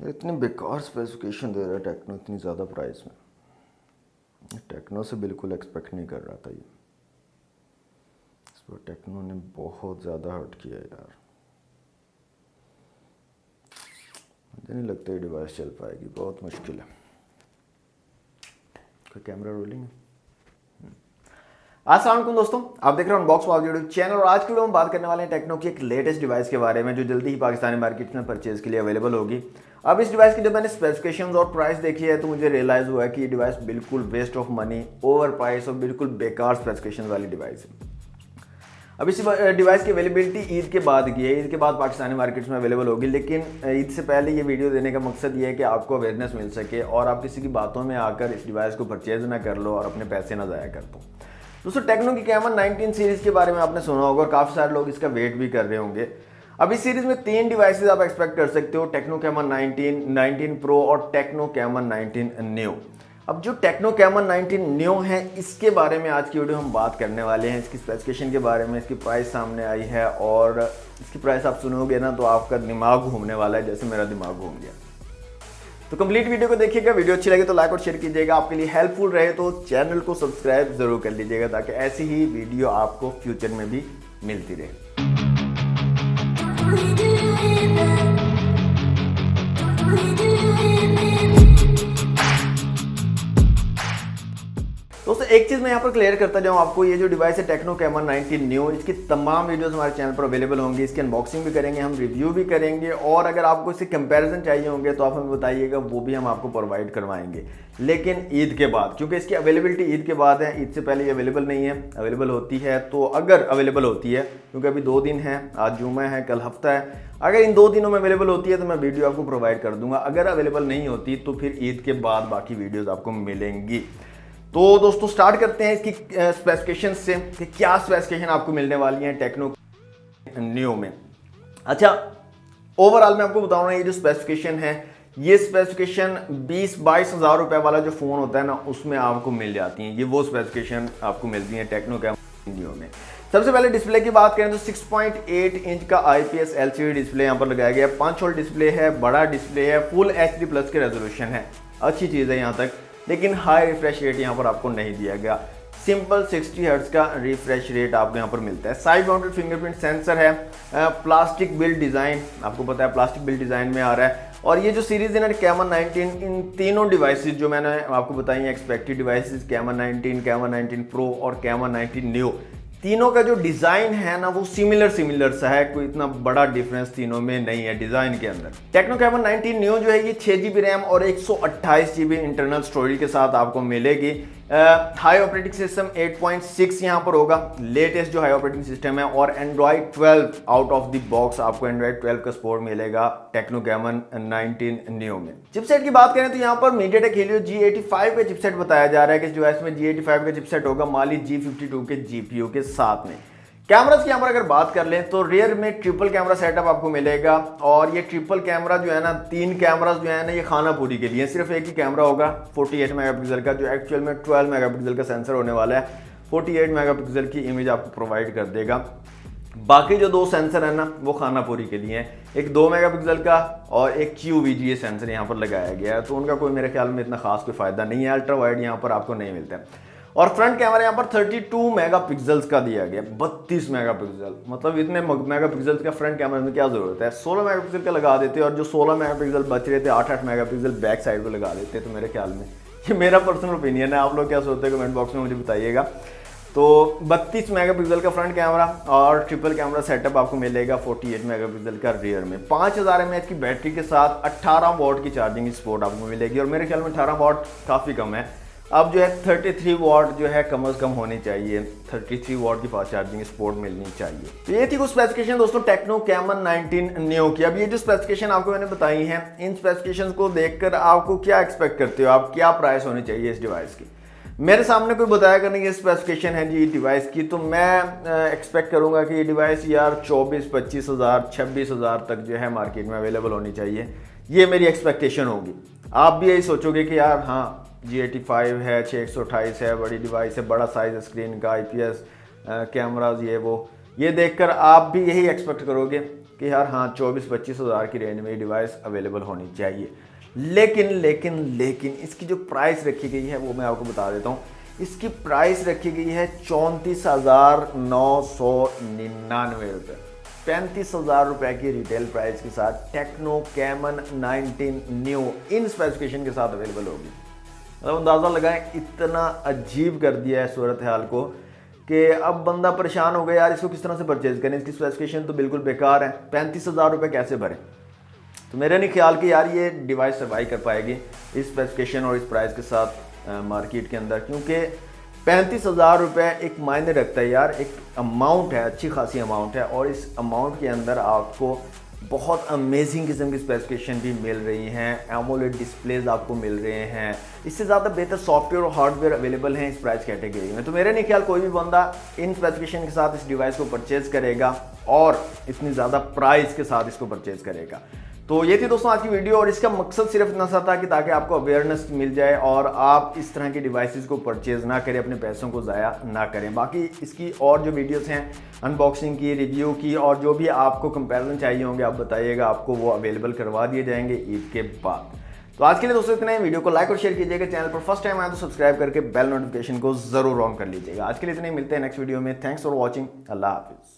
इतनी बेकार स्पेसिफिकेशन दे रहा है टेक्नो इतनी ज़्यादा प्राइस में। टेक्नो से बिल्कुल एक्सपेक्ट नहीं कर रहा था ये। इस पर टेक्नो ने बहुत ज़्यादा हर्ट किया यार। मुझे नहीं लगता ये डिवाइस चल पाएगी, बहुत मुश्किल है। कोई कैमरा रोलिंग है? अस्सलाम वालेकुम दोस्तों, आप देख रहे हैं अनबॉक्स वाव यूट्यूब चैनल और आज के वीडियो में बात करने वाले हैं टेक्नो की एक लेटेस्ट डिवाइस के बारे में जो जल्दी ही पाकिस्तानी मार्केट में परचेज के लिए अवेलेबल होगी। अब इस डिवाइस की जब मैंने स्पेसिफिकेशंस और प्राइस देखी है तो मुझे रियलाइज हुआ है कि ये डिवाइस बिल्कुल waste of money, over price और बिल्कुल बेकार स्पेसिफिकेशन वाली डिवाइस है। अब इस डिवाइस की अवेलेबिलिटी ईद के बाद की है, ईद के बाद पाकिस्तानी मार्केट्स में अवेलेबल होगी, लेकिन ईद से पहले ये वीडियो देने का मकसद ये है कि आपको अवेयरनेस मिल सके और आप किसी की बातों में आकर इस डिवाइस को परचेज ना कर लो और अपने पैसे ना ज़ाया कर दो। दोस्तों, टेक्नो की कैमन 19 सीरीज़ के बारे में आपने सुना होगा और काफ़ी सारे लोग इसका वेट भी कर रहे होंगे। अब इस सीरीज़ में 3 डिवाइसेस आप एक्सपेक्ट कर सकते हो, टेक्नो कैमन 19, 19 प्रो और टेक्नो कैमन 19 न्यू। अब जो टेक्नो कैमन 19 न्यू है इसके बारे में आज की वीडियो हम बात करने वाले हैं। इसकी स्पेसिफिकेशन के बारे में, इसकी प्राइस सामने आई है और इसकी प्राइस आप सुनोगे ना तो आपका दिमाग घूमने वाला है, जैसे मेरा दिमाग घूम गया। तो कंप्लीट वीडियो को देखिएगा, वीडियो अच्छी लगे तो लाइक और शेयर कीजिएगा, आपके लिए हेल्पफुल रहे तो चैनल को सब्सक्राइब जरूर कर लीजिएगा ताकि ऐसी ही वीडियो आपको फ्यूचर में भी मिलती रहे। दोस्तों, एक चीज़ मैं यहाँ पर क्लियर करता जाऊँ आपको, ये जो डिवाइस है टेक्नो कैमन 19 न्यू, इसकी तमाम वीडियोस हमारे चैनल पर अवेलेबल होंगी। इसकी अनबॉक्सिंग भी करेंगे, हम रिव्यू भी करेंगे और अगर आपको इससे कंपैरिजन चाहिए होंगे तो आप हमें बताइएगा, वो भी हम आपको प्रोवाइड करवाएंगे, लेकिन ईद के बाद, क्योंकि इसकी अवेलेबिलिटी ईद के बाद है। ईद से पहले ये अवेलेबल नहीं है। अवेलेबल होती है तो अगर अवेलेबल होती है, क्योंकि अभी 2 दिन है, आज जुम्मा है, कल हफ्ता है, अगर इन 2 दिनों में अवेलेबल होती है तो मैं वीडियो आपको प्रोवाइड कर दूंगा। अगर अवेलेबल नहीं होती तो फिर ईद के बाद बाकी वीडियोज़ आपको मिलेंगी। तो दोस्तों, स्टार्ट करते हैं इसकी स्पेसिफिकेशन से कि क्या स्पेसिफिकेशन आपको मिलने वाली है टेक्नो न्यू में। अच्छा, ओवरऑल मैं आपको बताऊं ना, ये जो स्पेसिफिकेशन है, ये स्पेसिफिकेशन 20-22 हज़ार रुपए वाला जो फ़ोन होता है ना, उसमें आपको मिल जाती हैं। ये वो स्पेसिफिकेशन आपको मिलती है टेक्नो कैमन न्यू में। सबसे पहले डिस्प्ले की बात करें तो 6.8 इंच का IPS LCD डिस्प्ले यहाँ पर लगाया गया है। 5 होल डिस्प्ले है, बड़ा डिस्प्ले है, फुल HD प्लस के रेजोल्यूशन है, अच्छी चीज़ है यहाँ तक, लेकिन हाई रिफ्रेश रेट यहाँ पर आपको नहीं दिया गया। सिंपल 60 हर्ट्ज का रिफ्रेश रेट आपको यहाँ पर मिलता है। साइड माउंटेड फिंगरप्रिंट सेंसर है, प्लास्टिक बिल्ड डिज़ाइन, आपको पता है प्लास्टिक बिल्ड डिज़ाइन में आ रहा है। और ये जो सीरीज़ है ना कैमन 19, इन तीनों डिवाइसेस जो मैंने आपको बताई हैं expected devices, Camon 19, Camon 19 pro और कैमन 19 न्यू, तीनों का जो डिज़ाइन है ना वो सिमिलर सा है, कोई इतना बड़ा डिफरेंस तीनों में नहीं है डिज़ाइन के अंदर। टेक्नो कैमन 19 न्यू जो है ये 6GB रैम और 128GB इंटरनल स्टोरेज के साथ आपको मिलेगी। हाई ऑपरेटिंग सिस्टम 8.6 यहाँ पर होगा, लेटेस्ट जो हाई ऑपरेटिंग सिस्टम है, और Android 12 out of the box आपको एंड्रॉइड 12 का सपोर्ट मिलेगा टेक्नो कैमन 19 न्यू में। चिपसेट की बात करें तो यहाँ पर मीडियाटेक हीलियो G85 का चिपसेट बताया जा रहा है कि इस डिवाइस में G85 का चिपसेट होगा माली G52 के GPU के साथ में। कैमरास की यहाँ पर अगर बात कर लें तो रियर में ट्रिपल कैमरा सेटअप आपको मिलेगा और ये ट्रिपल कैमरा जो है ना, 3 कैमरास जो है ना, ये खानापुरी के लिए, सिर्फ एक ही कैमरा होगा 48 मेगापिक्सल का, जो एक्चुअल में 12 मेगापिक्सल का सेंसर होने वाला है। 48 मेगापिक्सल की इमेज आपको प्रोवाइड कर देगा। बाकी जो 2 सेंसर है ना वो खानापुरी के लिए हैं, एक 2 मेगापिक्सल का और एक QVGA सेंसर यहाँ पर लगाया गया है, तो उनका कोई मेरे ख्याल में इतना खास कोई फायदा नहीं है। अल्ट्रा वाइड यहाँ पर आपको नहीं मिलता है। और फ्रंट कैमरा यहाँ पर 32 मेगापिक्सल्स का दिया गया, 32 मेगापिक्सल, मतलब इतने मेगापिक्सल्स का फ्रंट कैमरा में क्या जरूरत है। 16 मेगापिक्सल का लगा देते और जो 16 मेगापिक्सल बच रहे थे 8-8 मेगापिक्सल बैक साइड पर लगा देते, तो मेरे ख्याल में, ये मेरा पर्सनल ओपिनियन है, आप लोग क्या सोचते हैं कमेंट बॉक्स में मुझे बताइएगा। तो 32 मेगापिक्सल का फ्रंट कैमरा और ट्रिपल कैमरा सेटअप आपको मिलेगा 48 मेगापिक्सल का रियर में। 5000 mAh की बैटरी के साथ 18 वॉट की चार्जिंग सपोर्ट आपको मिलेगी और मेरे ख्याल में 18 वॉट काफ़ी कम है। अब जो है 33 वॉट जो है कम से कम होनी चाहिए, 33 वॉट की फास्ट चार्जिंग सपोर्ट मिलनी चाहिए। तो ये थी कुछ स्पेसिफिकेशन दोस्तों टेक्नो कैमन 19 न्यू की। अब ये जो स्पेसिफिकेशन आपको मैंने बताई हैं, इन स्पेसिफिकेशन को देखकर आपको क्या एक्सपेक्ट करते हो आप, क्या प्राइस होनी चाहिए इस डिवाइस की। मेरे सामने कोई बताया करने की स्पेसिफिकेशन है जी डिवाइस की, तो मैं एक्सपेक्ट करूंगा कि ये डिवाइस यार 24-25 हज़ार 26 हज़ार तक जो है मार्केट में अवेलेबल होनी चाहिए। ये मेरी एक्सपेक्टेशन होगी। आप भी यही सोचोगे कि यार हाँ G85 है, 628 है, बड़ी डिवाइस है, बड़ा साइज स्क्रीन का, IPS कैमराज, ये देखकर आप भी यही एक्सपेक्ट करोगे कि यार हाँ 24-25 हज़ार की रेंज में ये डिवाइस अवेलेबल होनी चाहिए। लेकिन इसकी जो प्राइस रखी गई है वो मैं आपको बता देता हूँ। इसकी प्राइस रखी गई है 34,999 रुपये। 35,000 रुपये की रिटेल प्राइस के साथ techno caiman 19 new in specification के साथ अवेलेबल होगी। मतलब अंदाज़ा लगाएं, इतना अजीब कर दिया है सूरत हाल को कि अब बंदा परेशान हो गया यार इसको किस तरह से परचेज करें। इसकी स्पेसिफिकेशन तो बिल्कुल बेकार है, 35,000 रुपये कैसे भरें। तो मेरा नहीं ख्याल कि यार ये डिवाइस सर्वाइव कर पाएगी इस स्पेसिफिकेशन और इस प्राइस के साथ मार्केट के अंदर, क्योंकि 35,000 रुपये एक मायने रखता है यार। एक अमाउंट है, अच्छी खासी अमाउंट है, और इस अमाउंट के अंदर आपको बहुत अमेजिंग किस्म की स्पेसिफिकेशन भी मिल रही हैं। एमोलेड डिस्प्लेज आपको मिल रहे हैं, इससे ज़्यादा बेहतर सॉफ्टवेयर और हार्डवेयर अवेलेबल हैं इस प्राइस कैटेगरी में। तो मेरे नहीं ख्याल कोई भी बंदा इन स्पेसिफिकेशन के साथ इस डिवाइस को परचेज़ करेगा और इतनी ज़्यादा प्राइस के साथ इसको परचेज़ करेगा। तो ये थी दोस्तों आज की वीडियो, और इसका मकसद सिर्फ इतना सा था कि ताकि आपको अवेयरनेस मिल जाए और आप इस तरह की डिवाइसेस को परचेज़ ना करें, अपने पैसों को ज़ाया ना करें। बाकी इसकी और जो वीडियोस हैं अनबॉक्सिंग की, रिव्यू की, और जो भी आपको कंपैरिजन चाहिए होंगे आप बताइएगा, आपको वो अवेलेबल करवा दिए जाएंगे ईद के बाद। तो आज के लिए दोस्तों इतना ही। वीडियो को लाइक और शेयर कीजिएगा, चैनल पर फर्स्ट टाइम आए तो सब्सक्राइब करके बेल नोटिफिकेशन को ज़रूर ऑन कर लीजिएगा। आज के लिए इतना ही, मिलते हैं नेक्स्ट वीडियो में। थैंक्स फॉर वॉचिंग, अल्लाह हाफिज़।